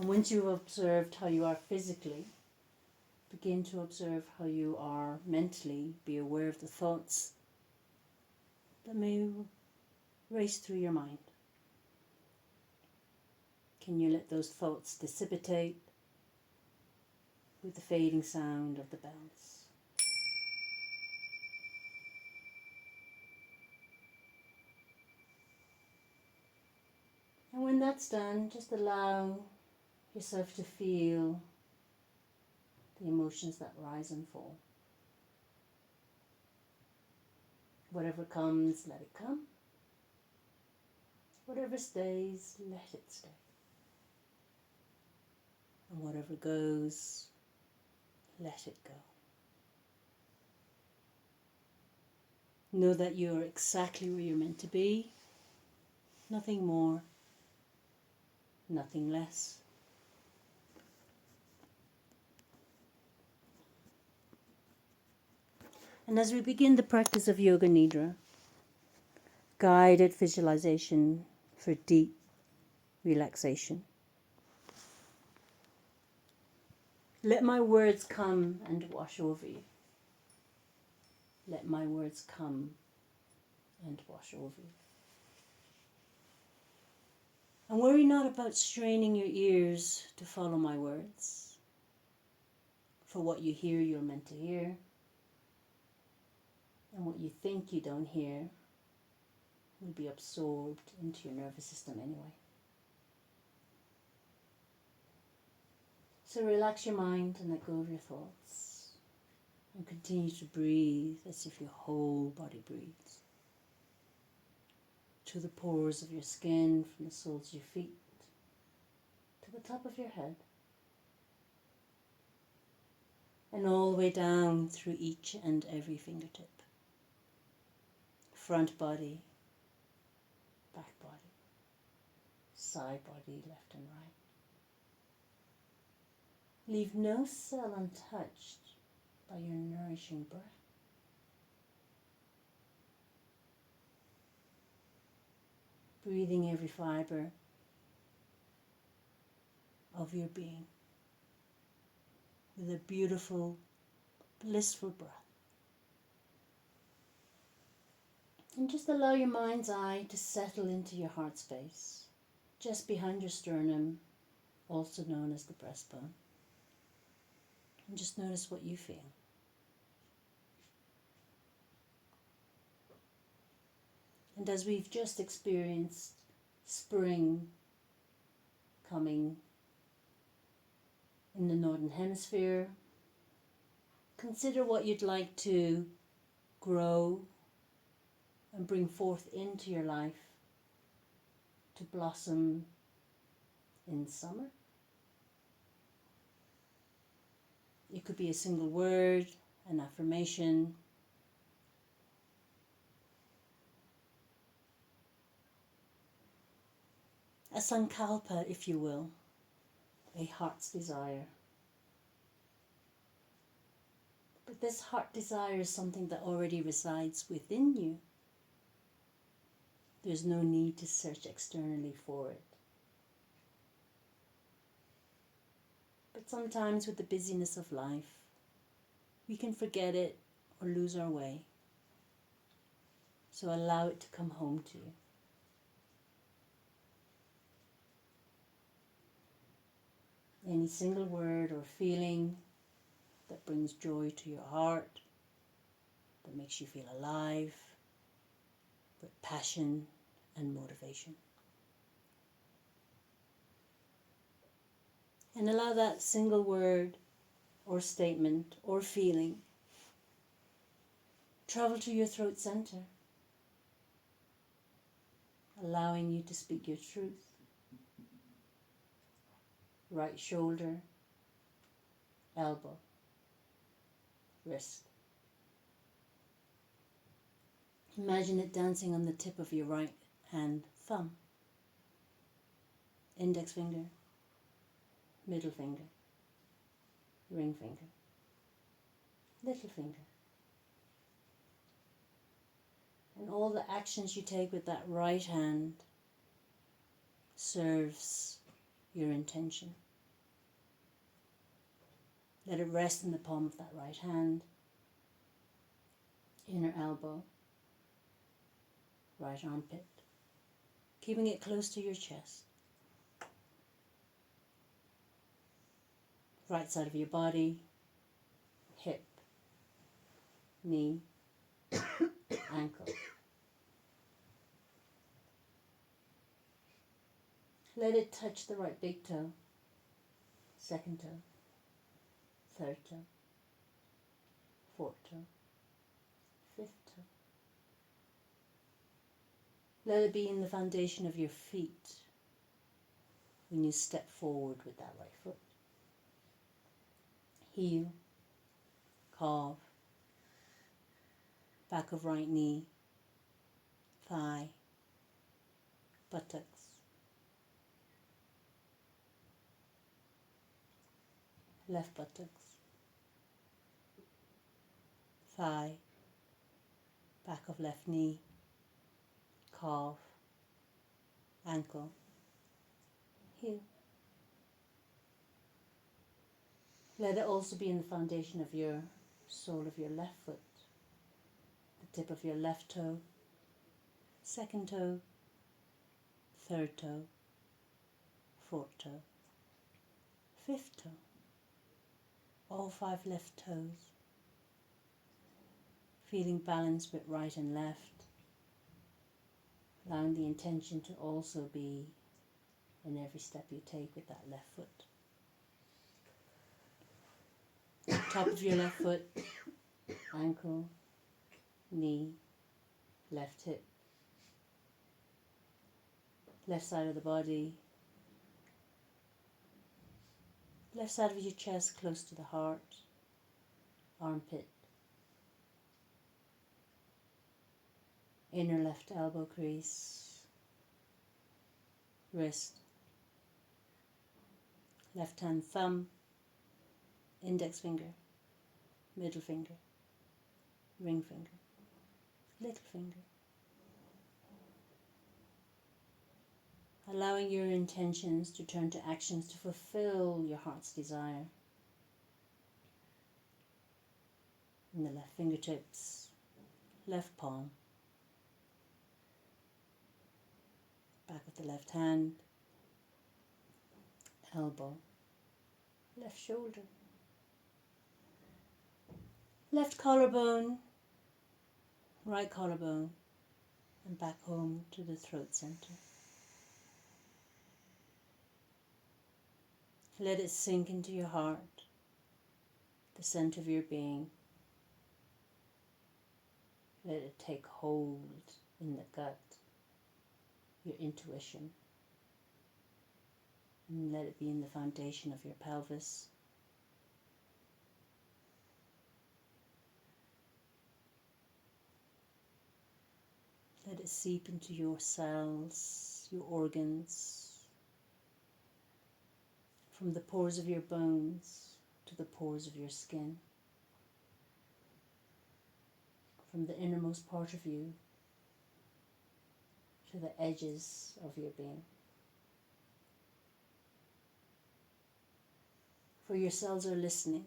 And once you've observed how you are physically, begin to observe how you are mentally. Be aware of the thoughts that may race through your mind. Can you let those thoughts dissipate with the fading sound of the bells? And when that's done, just allow yourself to feel the emotions that rise and fall. Whatever comes, let it come. Whatever stays, let it stay. And whatever goes, let it go. Know that you're exactly where you're meant to be. Nothing more, nothing less. And as we begin the practice of Yoga Nidra, guided visualization for deep relaxation. Let my words come and wash over you. Let my words come and wash over you. And worry not about straining your ears to follow my words. For what you hear, you're meant to hear. And what you think you don't hear will be absorbed into your nervous system anyway. So relax your mind and let go of your thoughts. And continue to breathe as if your whole body breathes. To the pores of your skin, from the soles of your feet to the top of your head. And all the way down through each and every fingertip. Front body, back body, side body, left and right. Leave no cell untouched by your nourishing breath. Breathing every fiber of your being with a beautiful, blissful breath. And just allow your mind's eye to settle into your heart space, just behind your sternum, also known as the breastbone. And just notice what you feel. And as we've just experienced spring coming in the Northern Hemisphere, consider what you'd like to grow and bring forth into your life to blossom in summer. It could be a single word, an affirmation, a sankalpa, if you will, a heart's desire. But this heart desire is something that already resides within you. There's no need to search externally for it. But sometimes with the busyness of life, we can forget it or lose our way. So allow it to come home to you. Any single word or feeling that brings joy to your heart, that makes you feel alive, with passion and motivation. And allow that single word or statement or feeling travel to your throat center, allowing you to speak your truth. Right shoulder, elbow, wrist. Imagine it dancing on the tip of your right hand thumb, index finger, middle finger, ring finger, little finger. And all the actions you take with that right hand serves your intention. Let it rest in the palm of that right hand, inner elbow, right armpit, keeping it close to your chest. Right side of your body, hip, knee, ankle. Let it touch the right big toe, second toe, third toe, fourth toe, fifth toe. Let it be in the foundation of your feet when you step forward with that right foot. Heel, calf, back of right knee, thigh, buttocks. Left buttocks, thigh, back of left knee, calf, ankle, heel. Let it also be in the foundation of your sole of your left foot, the tip of your left toe, second toe, third toe, fourth toe, fifth toe, all 5 left toes, feeling balance with right and left, allowing the intention to also be in every step you take with that left foot. Top of your left foot, ankle, knee, left hip, left side of the body, left side of your chest close to the heart, armpit, inner left elbow crease, wrist, left hand thumb, index finger, middle finger, ring finger, little finger. Allowing your intentions to turn to actions to fulfill your heart's desire. In the left fingertips, left palm, back of the left hand, elbow, left shoulder, left collarbone, right collarbone, and back home to the throat center. Let it sink into your heart, the center of your being. Let it take hold in the gut, your intuition. And let it be in the foundation of your pelvis. Let it seep into your cells, your organs, from the pores of your bones to the pores of your skin, from the innermost part of you to the edges of your being. For your cells are listening.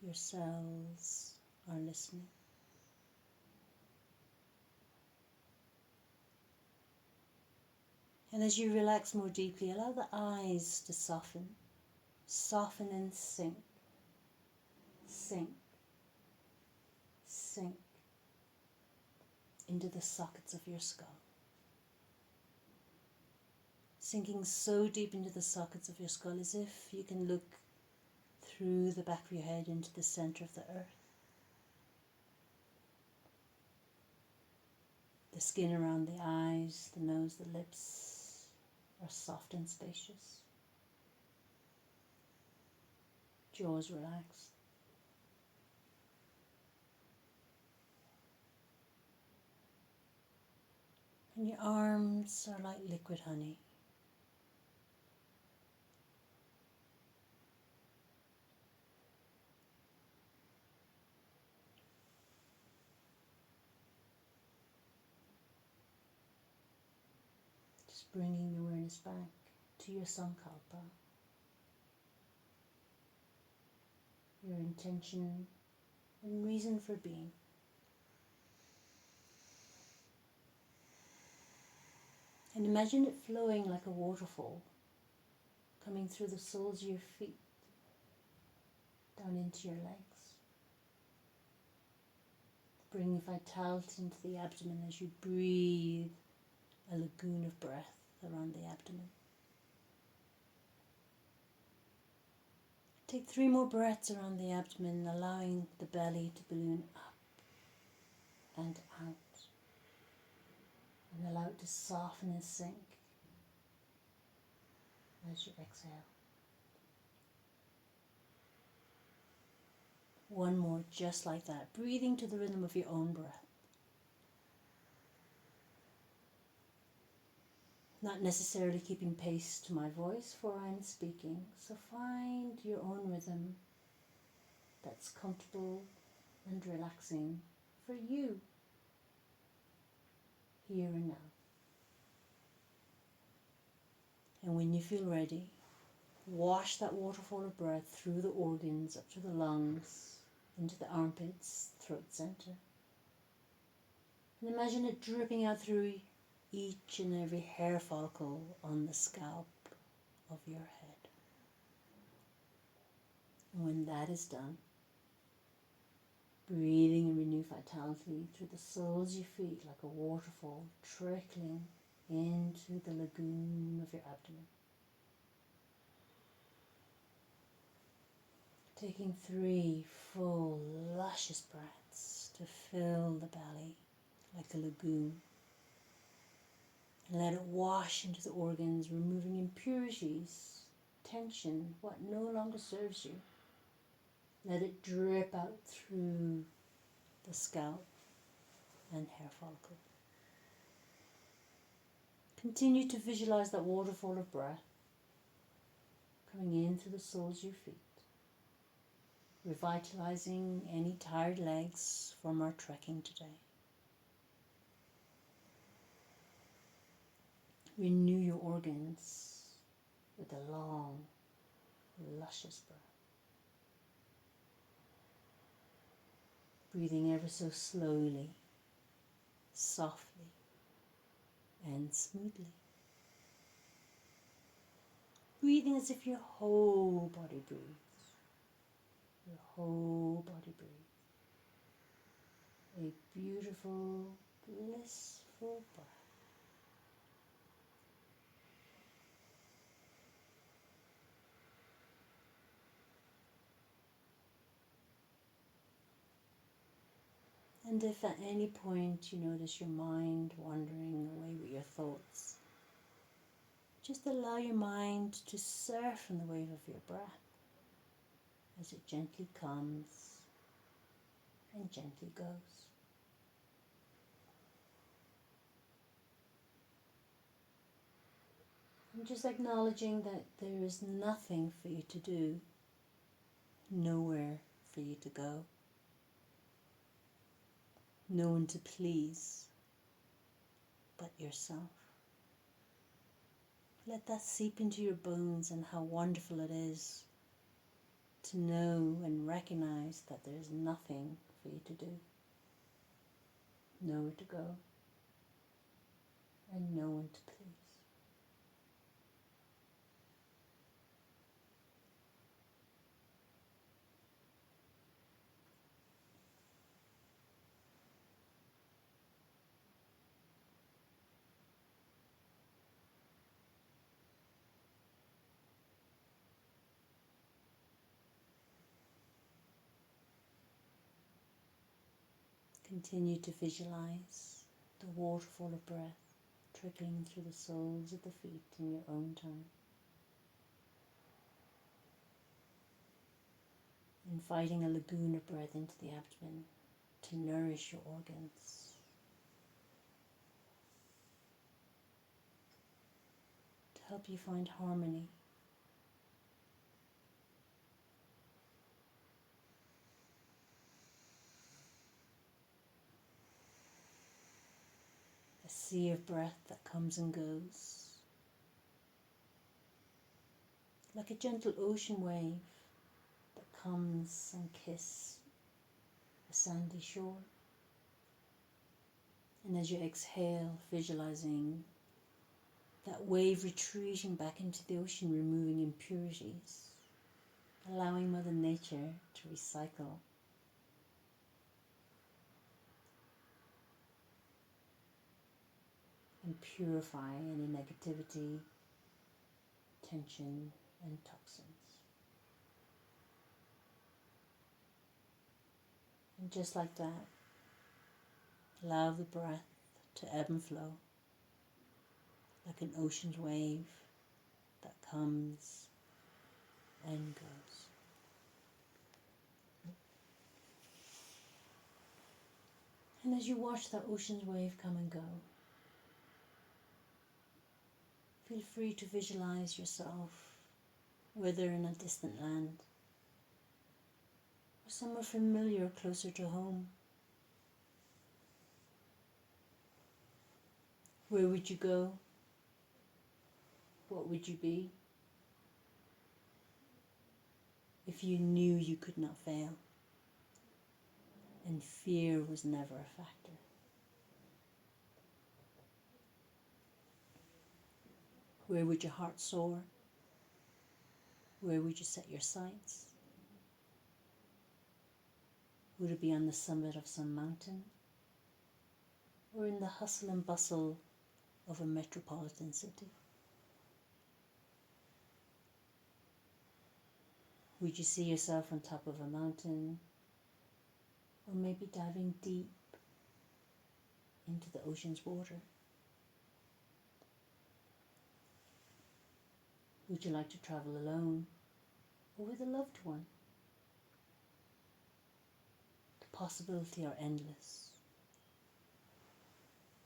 Your cells are listening. And as you relax more deeply, allow the eyes to soften. Soften and sink. Sink. Sink into the sockets of your skull. Sinking so deep into the sockets of your skull as if you can look through the back of your head into the center of the earth. The skin around the eyes, the nose, the lips are soft and spacious. Jaws relaxed. And your arms are like liquid honey. Just bringing the awareness back to your sankalpa, your intention and reason for being. And imagine it flowing like a waterfall, coming through the soles of your feet, down into your legs. Bring vitality into the abdomen as you breathe a lagoon of breath around the abdomen. Take 3 more breaths around the abdomen, allowing the belly to balloon up and out. And allow it to soften and sink as you exhale. 1 more just like that, breathing to the rhythm of your own breath. Not necessarily keeping pace to my voice, for I'm speaking, so find your own rhythm that's comfortable and relaxing for you, here and now. And when you feel ready, wash that waterfall of breath through the organs, up to the lungs, into the armpits, throat center. And imagine it dripping out through each and every hair follicle on the scalp of your head. And when that is done, breathing and renew vitality through the soles of your feet like a waterfall trickling into the lagoon of your abdomen. Taking 3 full, luscious breaths to fill the belly like a lagoon. And let it wash into the organs, removing impurities, tension, what no longer serves you. Let it drip out through the scalp and hair follicle. Continue to visualize that waterfall of breath coming in through the soles of your feet, revitalizing any tired legs from our trekking today. Renew your organs with a long, luscious breath. Breathing ever so slowly, softly, and smoothly. Breathing as if your whole body breathes. Your whole body breathes. A beautiful, blissful breath. And if at any point you notice your mind wandering away with your thoughts, just allow your mind to surf on the wave of your breath as it gently comes and gently goes. And just acknowledging that there is nothing for you to do, nowhere for you to go, no one to please but yourself. Let that seep into your bones, and how wonderful it is to know and recognize that there is nothing for you to do, nowhere to go, and no one to please. Continue to visualize the waterfall of breath trickling through the soles of the feet in your own time. Inviting a lagoon of breath into the abdomen to nourish your organs, to help you find harmony. A sea of breath that comes and goes, like a gentle ocean wave that comes and kisses a sandy shore. And as you exhale, visualizing that wave retreating back into the ocean, removing impurities, allowing Mother Nature to recycle. And purify any negativity, tension, and toxins. And just like that, allow the breath to ebb and flow like an ocean's wave that comes and goes. And as you watch that ocean's wave come and go, feel free to visualize yourself, whether in a distant land or somewhere familiar closer to home. Where would you go? What would you be if you knew you could not fail and fear was never a factor? Where would your heart soar? Where would you set your sights? Would it be on the summit of some mountain or in the hustle and bustle of a metropolitan city? Would you see yourself on top of a mountain or maybe diving deep into the ocean's water? Would you like to travel alone or with a loved one? The possibilities are endless.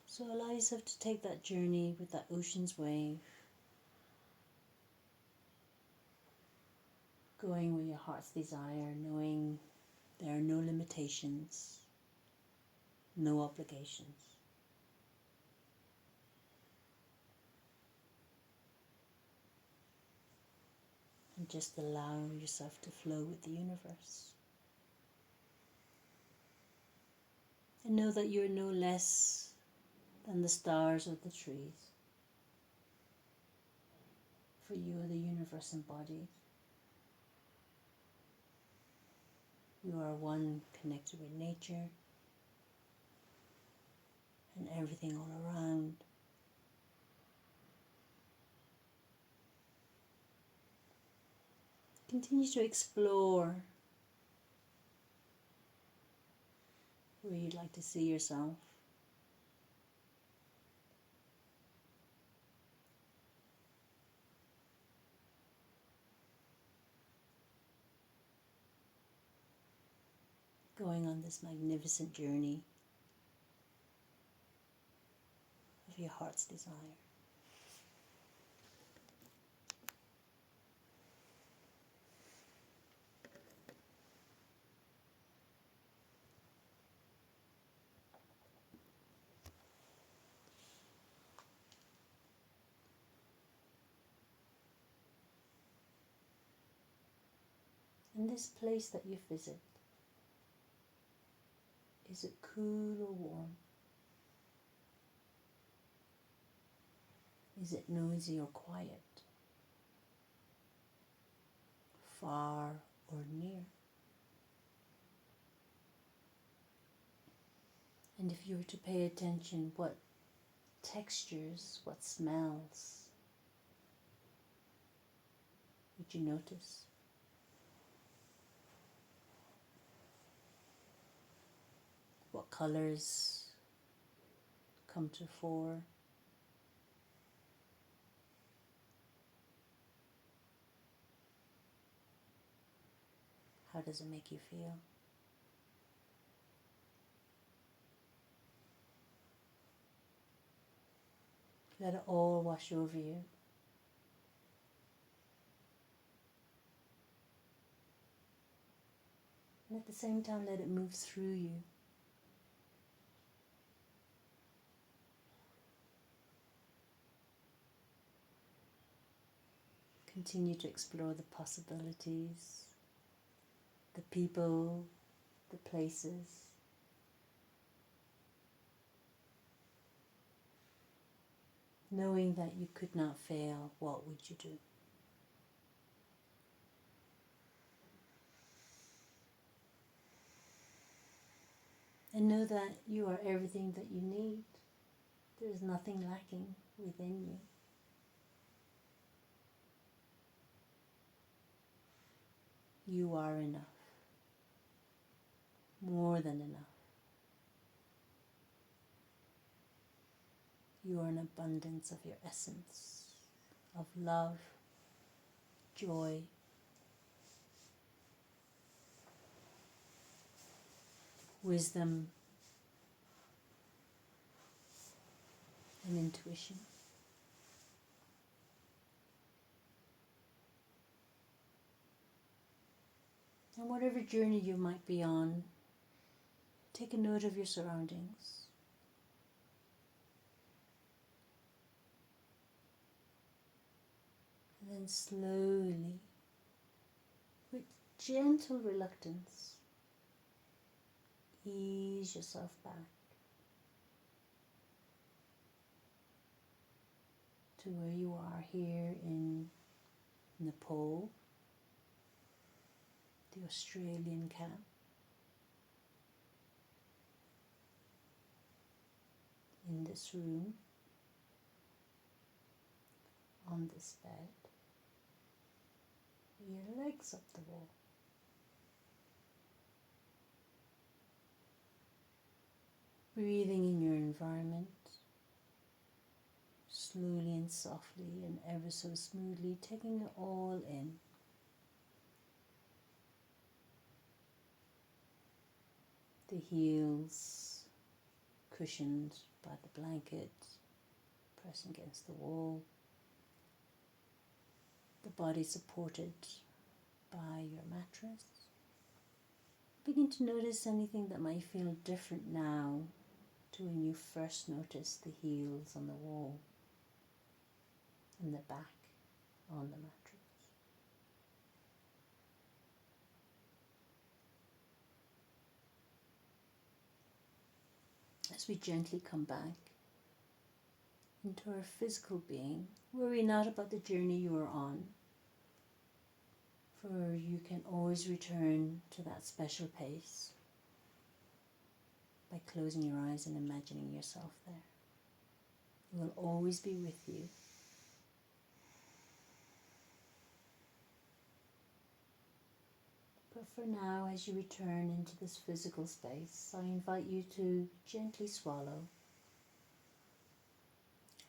So allow yourself to take that journey with that ocean's wave, going where your heart's desire, knowing there are no limitations, no obligations. And just allow yourself to flow with the universe. And know that you're no less than the stars or the trees. For you are the universe embodied. You are one connected with nature and everything all around. Continue to explore where you'd like to see yourself. Going on this magnificent journey of your heart's desire. And this place that you visit, is it cool or warm? Is it noisy or quiet? Far or near? And if you were to pay attention, what textures, what smells would you notice? What colors come to fore? How does it make you feel? Let it all wash over you. And at the same time, let it move through you. Continue to explore the possibilities the people, the places. Knowing that you could not fail, what would you do? And know that you are everything that you need. There is nothing lacking within you. You are enough. More than enough. You are an abundance of your essence, of love, joy, wisdom, and intuition. And whatever journey you might be on, take a note of your surroundings. And then slowly, with gentle reluctance, ease yourself back to where you are here in Nepal, the Australian camp. In this room, on this bed, your legs up the wall. Breathing in your environment, slowly and softly and ever so smoothly, taking it all in. The heels cushioned by the blanket, pressing against the wall. The body supported by your mattress. Begin to notice anything that might feel different now to when you first noticed the heels on the wall and the back on the mattress. As we gently come back into our physical being, worry not about the journey you are on, for you can always return to that special pace by closing your eyes and imagining yourself there. It will always be with you. But for now, as you return into this physical space, I invite you to gently swallow.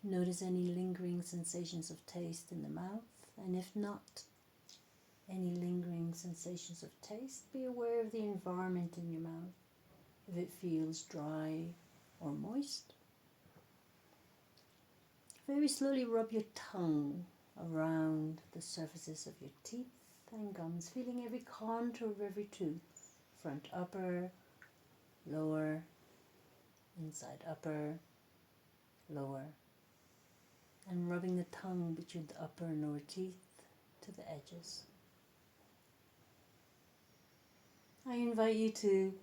Notice any lingering sensations of taste in the mouth, and if not any lingering sensations of taste, be aware of the environment in your mouth. If it feels dry or moist, very slowly rub your tongue around the surfaces of your teeth and gums, feeling every contour of every tooth, front upper, lower, inside upper, lower, and rubbing the tongue between the upper and lower teeth to the edges. I invite you to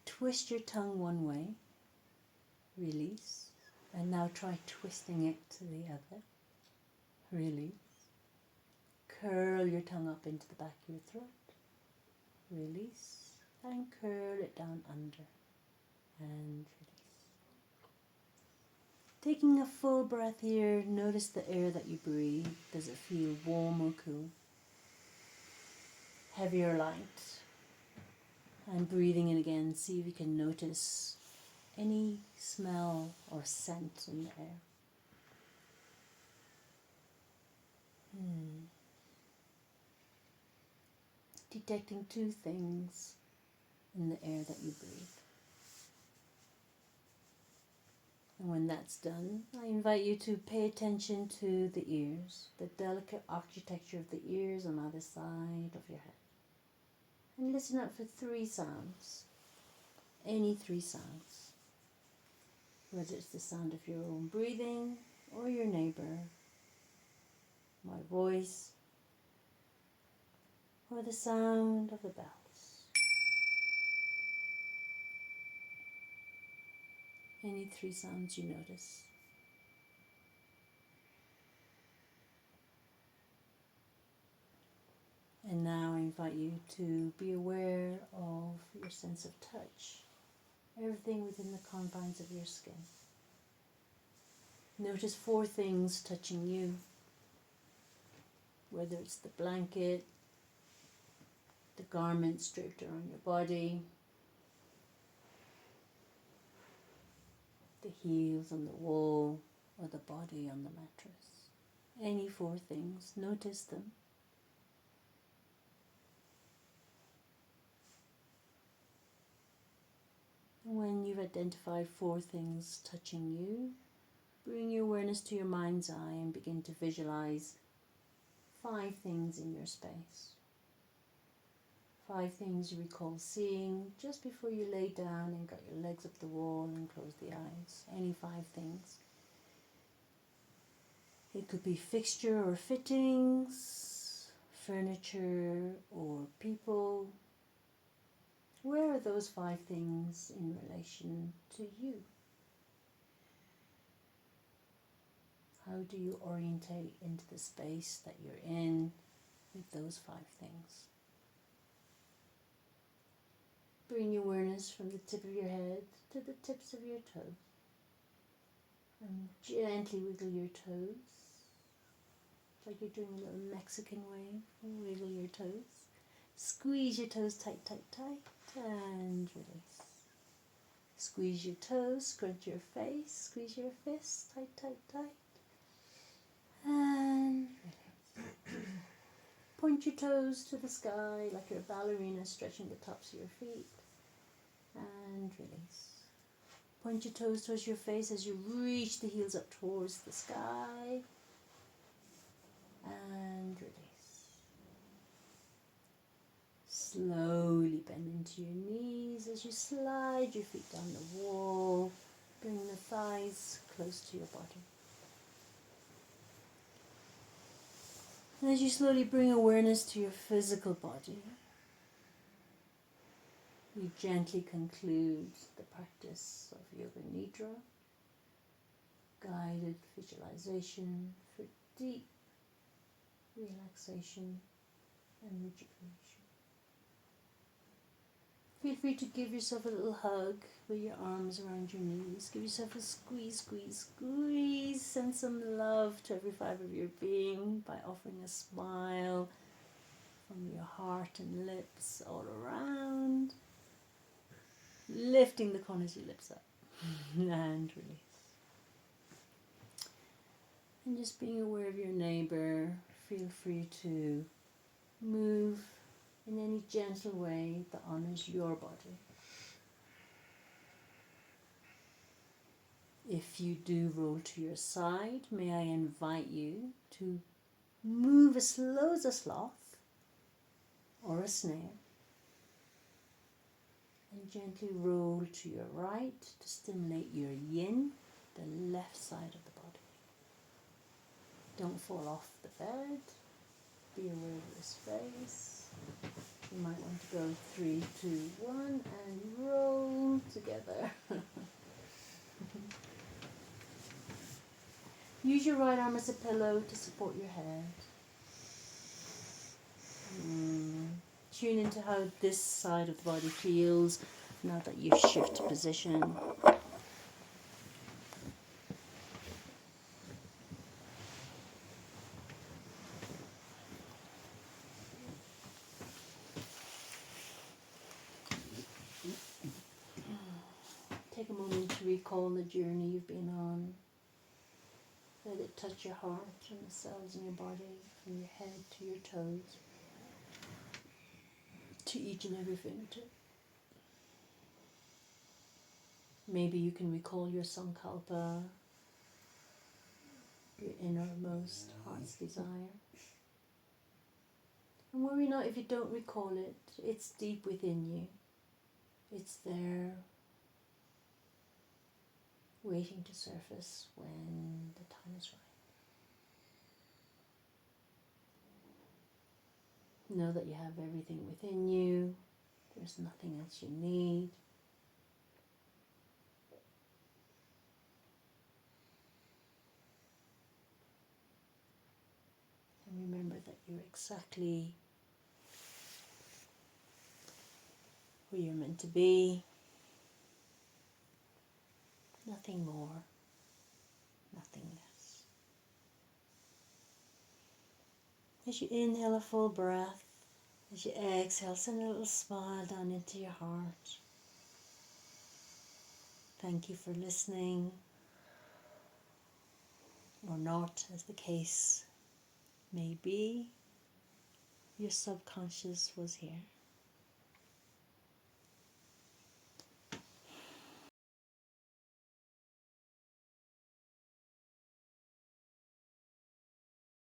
twist your tongue one way, release, and now try twisting it to the other, release. Curl your tongue up into the back of your throat, release, and curl it down under, and release. Taking a full breath here, notice the air that you breathe. Does it feel warm or cool? Heavy or light? And breathing in again, see if you can notice any smell or scent in the air. Detecting two things in the air that you breathe. And when that's done, I invite you to pay attention to the ears, the delicate architecture of the ears on either side of your head. And listen up for 3 sounds, any 3 sounds, whether it's the sound of your own breathing or your neighbor, my voice, or the sound of the bell. Any 3 sounds you notice. And now I invite you to be aware of your sense of touch, everything within the confines of your skin. Notice 4 things touching you, whether it's the blanket, the garments draped around your body, the heels on the wall, or the body on the mattress. Any 4 things, notice them. When you've identified 4 things touching you, bring your awareness to your mind's eye and begin to visualize 5 things in your space. 5 things you recall seeing just before you lay down and got your legs up the wall and close the eyes. Any 5 things. It could be fixture or fittings, furniture or people. Where are those 5 things in relation to you? How do you orientate into the space that you're in with those 5 things? Bring your awareness from the tip of your head to the tips of your toes. And gently wiggle your toes. It's like you're doing a little Mexican wave. Wiggle your toes. Squeeze your toes tight, tight, tight, and release. Squeeze your toes, scrunch your face, squeeze your fists, tight, tight, tight, and release. Point your toes to the sky like you're a ballerina stretching the tops of your feet, and release. Point your toes towards your face as you reach the heels up towards the sky, and release. Slowly bend into your knees as you slide your feet down the wall, bringing the thighs close to your body. And as you slowly bring awareness to your physical body, you gently conclude the practice of Yoga Nidra, guided visualization for deep relaxation and rejuvenation. Feel free to give yourself a little hug with your arms around your knees. Give yourself a squeeze, squeeze, squeeze. Send some love to every fibre of your being by offering a smile from your heart and lips all around. Lifting the corners of your lips up and release. And just being aware of your neighbour, feel free to move in any gentle way that honours your body. If you do roll to your side, may I invite you to move as slow as a sloth or a snail and gently roll to your right to stimulate your yin, the left side of the body. Don't fall off the bed. Be aware of your space. You might want to go 3, 2, 1 and roll together. Use your right arm as a pillow to support your head. Tune into how this side of the body feels now that you've shifted position. Take a moment to recall the journey you've been on. Let it touch your heart and the cells in your body, from your head to your toes, to each and every fingertip. Maybe you can recall your sankalpa, your innermost heart's desire. And worry not if you don't recall it. It's deep within you. It's there, waiting to surface when the time is right. Know that you have everything within you. There's nothing else you need. exactly where you're meant to be. Nothing more, nothing less. As you inhale a full breath, as you exhale, send a little smile down into your heart. Thank you for listening, or not, as the case may be. Your subconscious was here.